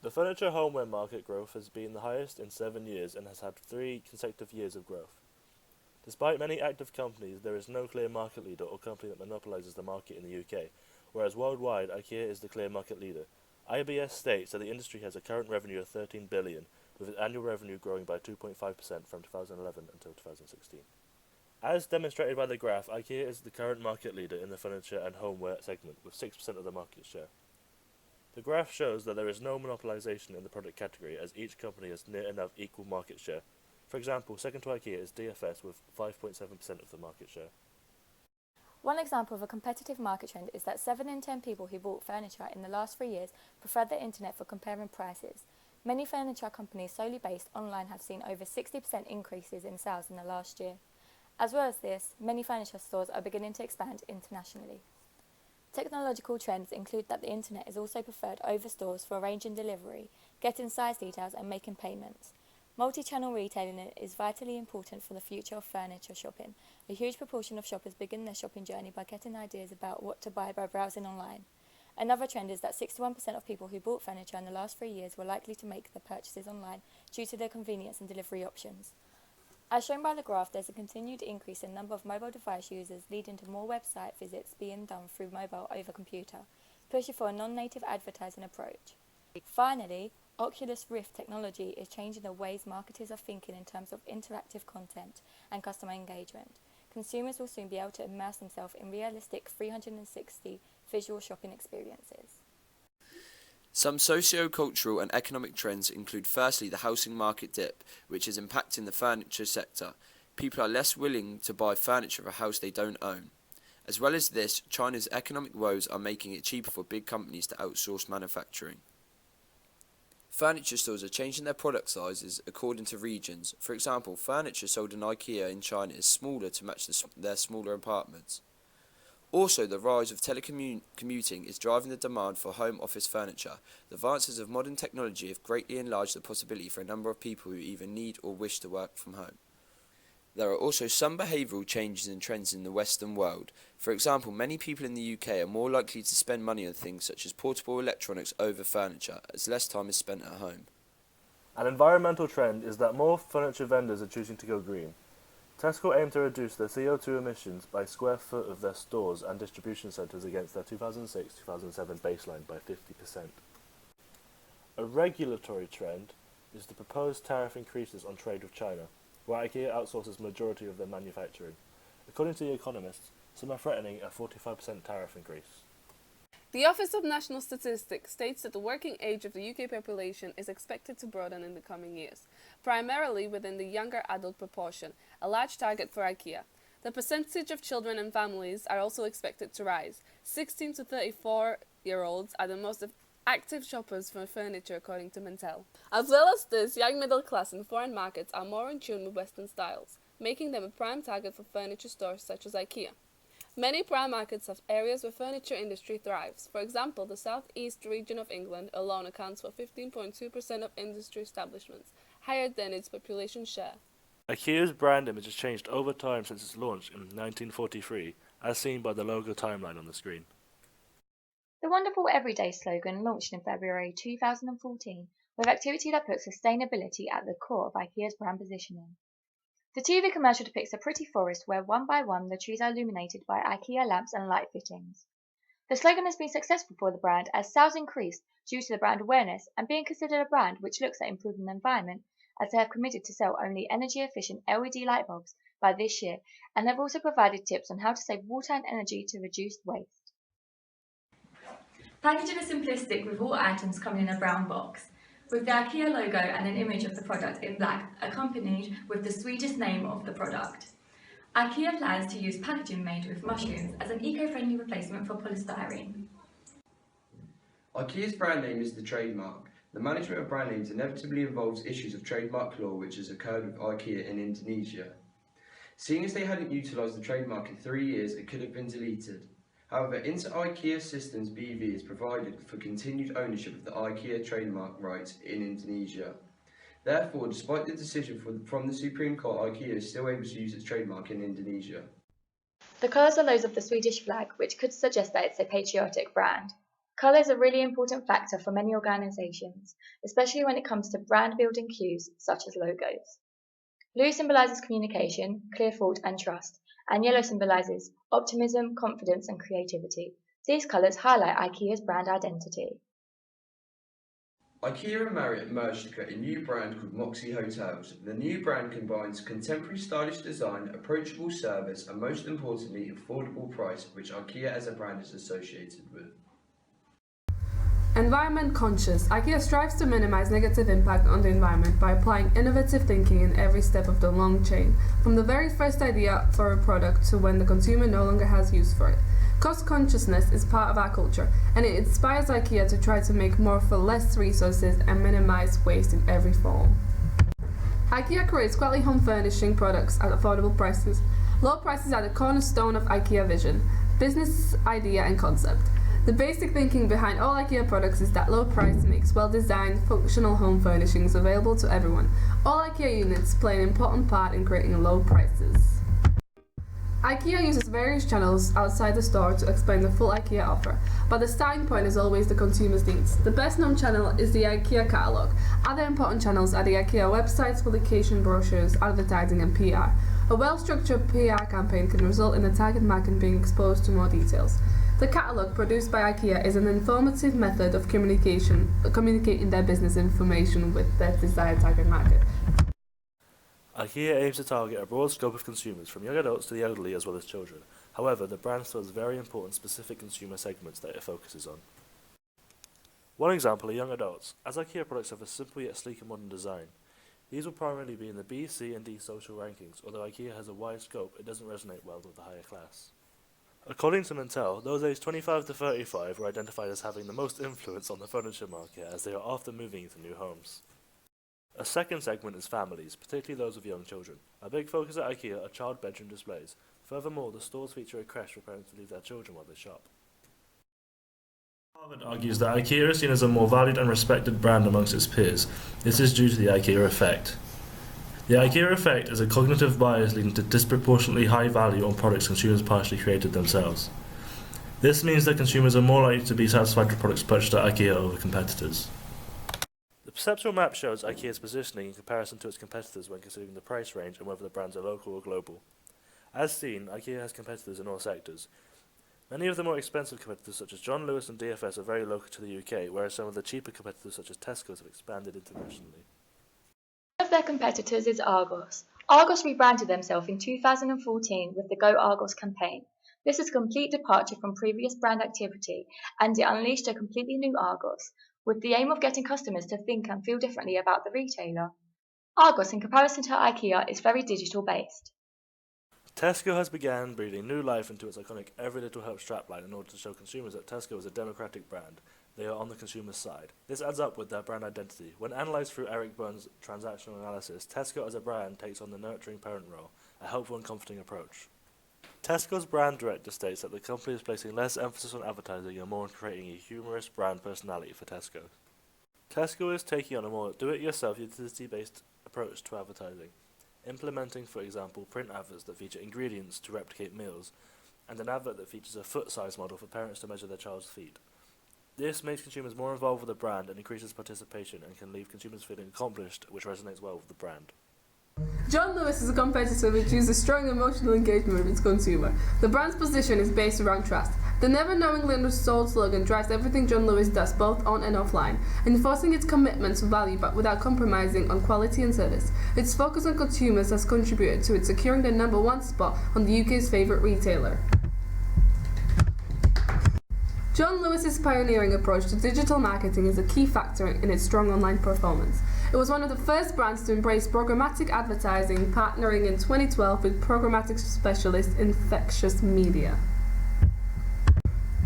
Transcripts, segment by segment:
The furniture homeware market growth has been the highest in 7 years and has had 3 consecutive years of growth. Despite many active companies, there is no clear market leader or company that monopolizes the market in the UK, whereas worldwide, IKEA is the clear market leader. IBS states that the industry has a current revenue of 13 billion, with its annual revenue growing by 2.5% from 2011 until 2016. As demonstrated by the graph, IKEA is the current market leader in the furniture and homeware segment, with 6% of the market share. The graph shows that there is no monopolization in the product category, as each company has near enough equal market share. For example, second to IKEA is DFS with 5.7% of the market share. One example of a competitive market trend is that 7 in 10 people who bought furniture in the last 3 years preferred the internet for comparing prices. Many furniture companies solely based online have seen over 60% increases in sales in the last year. As well as this, many furniture stores are beginning to expand internationally. Technological trends include that the internet is also preferred over stores for arranging delivery, getting size details and making payments. Multi-channel retailing is vitally important for the future of furniture shopping. A huge proportion of shoppers begin their shopping journey by getting ideas about what to buy by browsing online. Another trend is that 61% of people who bought furniture in the last 3 years were likely to make their purchases online due to their convenience and delivery options. As shown by the graph, there's a continued increase in number of mobile device users, leading to more website visits being done through mobile over computer, pushing for a non-native advertising approach. Finally, Oculus Rift technology is changing the ways marketers are thinking in terms of interactive content and customer engagement. Consumers will soon be able to immerse themselves in realistic 360 visual shopping experiences. Some socio-cultural and economic trends include firstly the housing market dip, which is impacting the furniture sector. People are less willing to buy furniture of a house they don't own. As well as this, China's economic woes are making it cheaper for big companies to outsource manufacturing. Furniture stores are changing their product sizes according to regions. For example, furniture sold in IKEA in China is smaller to match their smaller apartments. Also, the rise of telecommuting is driving the demand for home office furniture. The advances of modern technology have greatly enlarged the possibility for a number of people who either need or wish to work from home. There are also some behavioural changes and trends in the Western world. For example, many people in the UK are more likely to spend money on things such as portable electronics over furniture, as less time is spent at home. An environmental trend is that more furniture vendors are choosing to go green. Tesco aim to reduce their CO2 emissions by square foot of their stores and distribution centres against their 2006-2007 baseline by 50%. A regulatory trend is the proposed tariff increases on trade with China, where IKEA outsources the majority of their manufacturing. According to The Economist, some are threatening a 45% tariff increase. The Office of National Statistics states that the working age of the UK population is expected to broaden in the coming years, primarily within the younger adult proportion, a large target for IKEA. The percentage of children and families are also expected to rise. 16 to 34-year-olds are the most active shoppers for furniture, according to Mintel. As well as this, young middle class in foreign markets are more in tune with Western styles, making them a prime target for furniture stores such as IKEA. Many prime markets have areas where furniture industry thrives. For example, the southeast region of England alone accounts for 15.2% of industry establishments, higher than its population share. IKEA's brand image has changed over time since its launch in 1943, as seen by the logo timeline on the screen. The Wonderful Everyday slogan launched in February 2014 with activity that puts sustainability at the core of IKEA's brand positioning. The TV commercial depicts a pretty forest where one by one the trees are illuminated by IKEA lamps and light fittings. The slogan has been successful for the brand as sales increased due to the brand awareness and being considered a brand which looks at improving the environment, as they have committed to sell only energy-efficient LED light bulbs by this year, and have also provided tips on how to save water and energy to reduce waste. Packaging is simplistic with all items coming in a brown box, with the IKEA logo and an image of the product in black, accompanied with the Swedish name of the product. IKEA plans to use packaging made with mushrooms as an eco-friendly replacement for polystyrene. IKEA's brand name is the trademark. The management of brand names inevitably involves issues of trademark law which has occurred with IKEA in Indonesia. Seeing as they hadn't utilised the trademark in 3 years, it could have been deleted. However, into IKEA Systems BV is provided for continued ownership of the IKEA trademark rights in Indonesia. Therefore, despite the decision from the Supreme Court, IKEA is still able to use its trademark in Indonesia. The colours are those of the Swedish flag, which could suggest that it's a patriotic brand. Colour is a really important factor for many organisations, especially when it comes to brand building cues such as logos. Blue symbolises communication, clear thought and trust, and yellow symbolises optimism, confidence and creativity. These colours highlight IKEA's brand identity. IKEA and Marriott merged to create a new brand called Moxie Hotels. The new brand combines contemporary stylish design, approachable service and most importantly affordable price, which IKEA as a brand is associated with. Environment conscious. IKEA strives to minimize negative impact on the environment by applying innovative thinking in every step of the long chain, from the very first idea for a product to when the consumer no longer has use for it. Cost consciousness is part of our culture, and it inspires IKEA to try to make more for less resources and minimize waste in every form. IKEA creates quality home furnishing products at affordable prices. Low prices are the cornerstone of IKEA vision, business idea and concept. The basic thinking behind all IKEA products is that low price makes well-designed, functional home furnishings available to everyone. All IKEA units play an important part in creating low prices. IKEA uses various channels outside the store to explain the full IKEA offer, but the starting point is always the consumer's needs. The best known channel is the IKEA catalogue. Other important channels are the IKEA websites, publication brochures, advertising and PR. A well-structured PR campaign can result in the target market being exposed to more details. The catalogue produced by IKEA is an informative method of communicating their business information with their desired target market. IKEA aims to target a broad scope of consumers, from young adults to the elderly as well as children. However, the brand still has very important specific consumer segments that it focuses on. One example are young adults, as IKEA products have a simple yet sleek and modern design. These will primarily be in the B, C and D social rankings. Although IKEA has a wide scope, it doesn't resonate well with the higher class. According to Mintel, those aged 25 to 35 were identified as having the most influence on the furniture market, as they are often moving into new homes. A second segment is families, particularly those with young children. A big focus at IKEA are child bedroom displays. Furthermore, the stores feature a creche for parents to leave their children while they shop. Harvard argues that IKEA is seen as a more valued and respected brand amongst its peers. This is due to the IKEA effect. The IKEA effect is a cognitive bias leading to disproportionately high value on products consumers partially created themselves. This means that consumers are more likely to be satisfied with products purchased at IKEA over competitors. The perceptual map shows IKEA's positioning in comparison to its competitors when considering the price range and whether the brands are local or global. As seen, IKEA has competitors in all sectors. Many of the more expensive competitors such as John Lewis and DFS are very local to the UK, whereas some of the cheaper competitors such as Tesco's have expanded internationally. One of their competitors is Argos. Argos rebranded themselves in 2014 with the Go Argos campaign. This is a complete departure from previous brand activity, and it unleashed a completely new Argos, with the aim of getting customers to think and feel differently about the retailer. Argos, in comparison to IKEA, is very digital based. Tesco has begun breathing new life into its iconic Every Little Helps strapline in order to show consumers that Tesco is a democratic brand. They are on the consumer's side. This adds up with their brand identity. When analysed through Eric Byrne's transactional analysis, Tesco as a brand takes on the nurturing parent role, a helpful and comforting approach. Tesco's brand director states that the company is placing less emphasis on advertising and more on creating a humorous brand personality for Tesco. Tesco is taking on a more do-it-yourself, utility-based approach to advertising, implementing, for example, print adverts that feature ingredients to replicate meals, and an advert that features a foot size model for parents to measure their child's feet. This makes consumers more involved with the brand and increases participation and can leave consumers feeling accomplished, which resonates well with the brand. John Lewis is a competitor which uses strong emotional engagement with its consumer. The brand's position is based around trust. The Never Knowingly Undersold slogan drives everything John Lewis does, both on and offline, enforcing its commitment to value but without compromising on quality and service. Its focus on consumers has contributed to it securing the #1 spot on the UK's favourite retailer. John Lewis's pioneering approach to digital marketing is a key factor in its strong online performance. It was one of the first brands to embrace programmatic advertising, partnering in 2012 with programmatic specialist Infectious Media.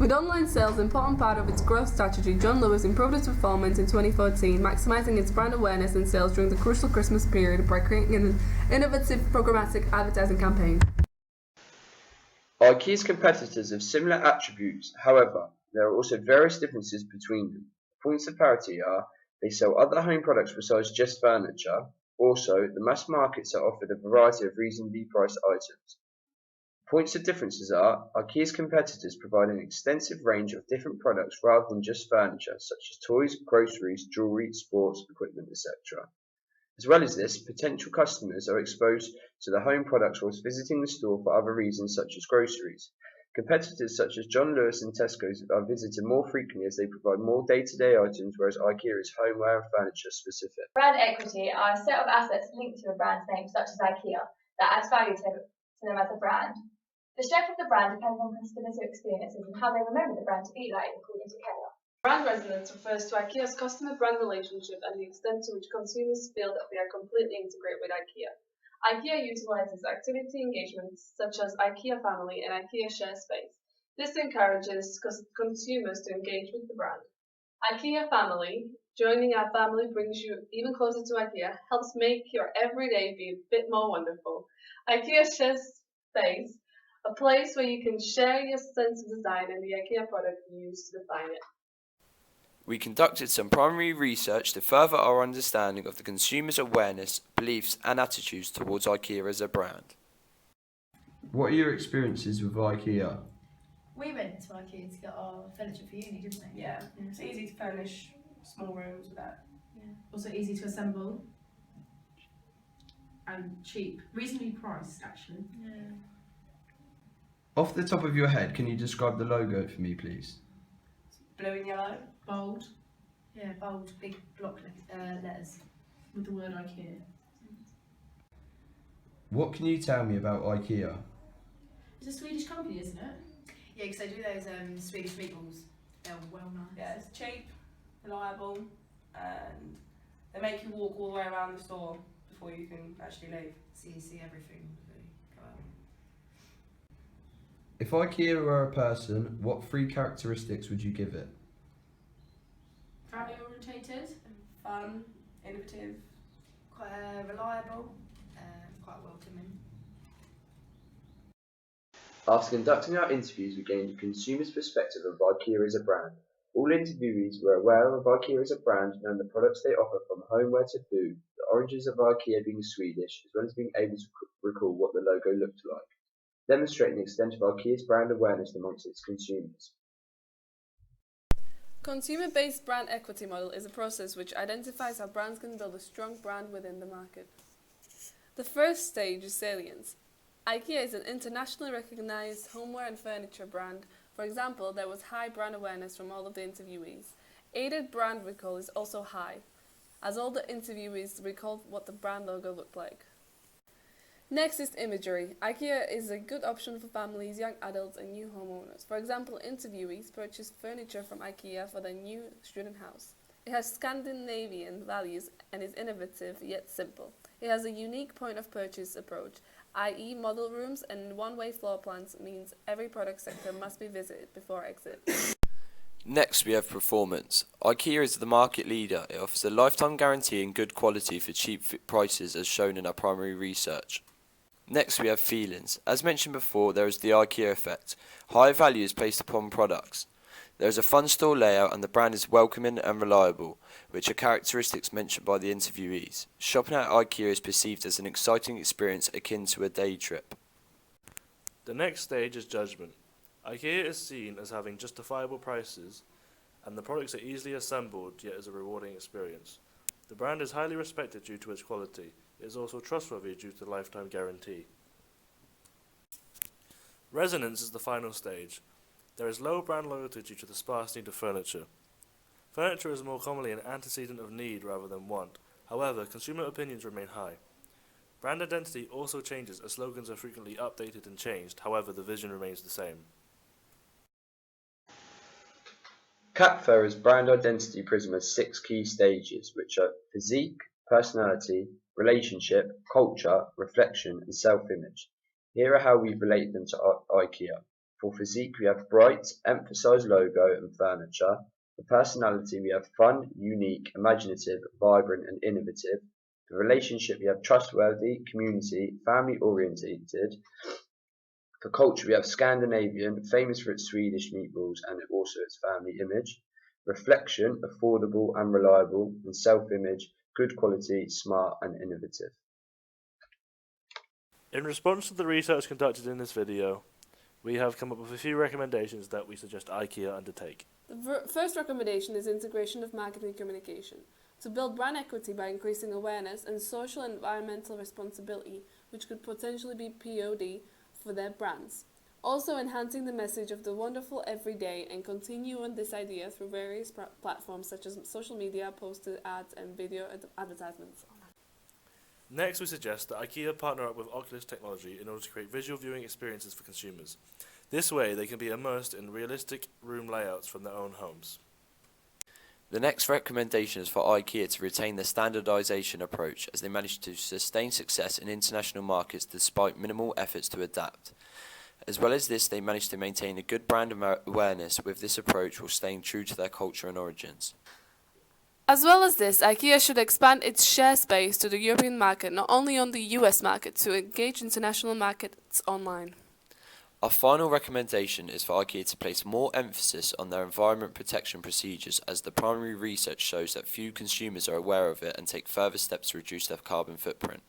With online sales an important part of its growth strategy, John Lewis improved its performance in 2014, maximising its brand awareness and sales during the crucial Christmas period by creating an innovative programmatic advertising campaign. IKEA's competitors have similar attributes, however, there are also various differences between them. Points of parity are they sell other home products besides just furniture. Also, the mass markets are offered a variety of reasonably priced items. Points of differences are IKEA's competitors provide an extensive range of different products rather than just furniture, such as toys, groceries, jewellery, sports equipment, etc. As well as this, potential customers are exposed to the home products whilst visiting the store for other reasons such as groceries. Competitors such as John Lewis and Tesco's are visited more frequently as they provide more day-to-day items, whereas IKEA is homeware and furniture specific. Brand equity are a set of assets linked to a brand's name, such as IKEA, that adds value to them as a brand. The strength of the brand depends on customers' experiences and how they remember the brand to be like, according to Keller. Brand resonance refers to IKEA's customer-brand relationship and the extent to which consumers feel that they are completely integrated with IKEA. IKEA utilizes activity engagements such as IKEA Family and IKEA Share Space. This encourages consumers to engage with the brand. IKEA Family, joining our family brings you even closer to IKEA, helps make your everyday be a bit more wonderful. IKEA Share Space, a place where you can share your sense of design and the IKEA product you use to define it. We conducted some primary research to further our understanding of the consumer's awareness, beliefs and attitudes towards IKEA as a brand. What are your experiences with IKEA? We went to IKEA to get our furniture for uni, didn't we? Yeah, it's easy to furnish small rooms with that. Yeah. Also easy to assemble. And cheap. Reasonably priced, actually. Yeah. Off the top of your head, can you describe the logo for me, please? Blue and yellow. Bold. Yeah, bold, big block letters with the word IKEA. What can you tell me about IKEA? It's a Swedish company, isn't it? Yeah, because they do those Swedish meatballs. They're well nice. Yeah, it's cheap, reliable, and they make you walk all the way around the store before you can actually leave. So you see everything as they go out. If IKEA were a person, what 3 characteristics would you give it? Family orientated. Fun, innovative. Quite reliable, quite welcoming. After conducting our interviews, we gained a consumer's perspective of IKEA as a brand. All interviewees were aware of IKEA as a brand, knowing the products they offer from homeware to food, the origins of IKEA being Swedish, as well as being able to recall what the logo looked like, demonstrating the extent of IKEA's brand awareness amongst its consumers. Consumer-based brand equity model is a process which identifies how brands can build a strong brand within the market. The first stage is salience. IKEA is an internationally recognized homeware and furniture brand. For example, there was high brand awareness from all of the interviewees. Aided brand recall is also high, as all the interviewees recalled what the brand logo looked like. Next is imagery. IKEA is a good option for families, young adults and new homeowners. For example, interviewees purchased furniture from IKEA for their new student house. It has Scandinavian values and is innovative yet simple. It has a unique point of purchase approach, i.e. model rooms and one-way floor plans means every product sector must be visited before exit. Next, we have performance. IKEA is the market leader. It offers a lifetime guarantee and good quality for cheap prices as shown in our primary research. Next, we have feelings. As mentioned before, there is the IKEA effect. High value is placed upon products. There is a fun store layout and the brand is welcoming and reliable, which are characteristics mentioned by the interviewees. Shopping at IKEA is perceived as an exciting experience akin to a day trip. The next stage is judgment. IKEA is seen as having justifiable prices, and the products are easily assembled yet is a rewarding experience. The brand is highly respected due to its quality. It is also trustworthy due to the lifetime guarantee. Resonance is the final stage. There is low brand loyalty due to the sparse need of furniture. Furniture is more commonly an antecedent of need rather than want. However, consumer opinions remain high. Brand identity also changes as slogans are frequently updated and changed. However, the vision remains the same. Capfer's brand identity prism has 6 key stages, which are physique, personality, relationship, culture, reflection, and self-image. Here are how we relate them to IKEA. For physique, we have bright, emphasized logo and furniture. For personality, we have fun, unique, imaginative, vibrant, and innovative. For relationship, we have trustworthy, community, family-orientated. For culture, we have Scandinavian, famous for its Swedish meatballs and also its family image. Reflection, affordable and reliable. And self-image, good quality, smart and innovative. In response to the research conducted in this video, we have come up with a few recommendations that we suggest IKEA undertake. The first recommendation is integration of marketing communication. To build brand equity by increasing awareness and social and environmental responsibility, which could potentially be POD for their brands. Also enhancing the message of the wonderful everyday and continue on this idea through various platforms such as social media, posted ads and video advertisements. Next, we suggest that IKEA partner up with Oculus technology in order to create visual viewing experiences for consumers. This way, they can be immersed in realistic room layouts from their own homes. The next recommendation is for IKEA to retain their standardisation approach, as they managed to sustain success in international markets despite minimal efforts to adapt. As well as this, they managed to maintain a good brand awareness with this approach while staying true to their culture and origins. As well as this, IKEA should expand its share space to the European market, not only on the US market, to engage international markets online. Our final recommendation is for IKEA to place more emphasis on their environment protection procedures, as the primary research shows that few consumers are aware of it and take further steps to reduce their carbon footprint.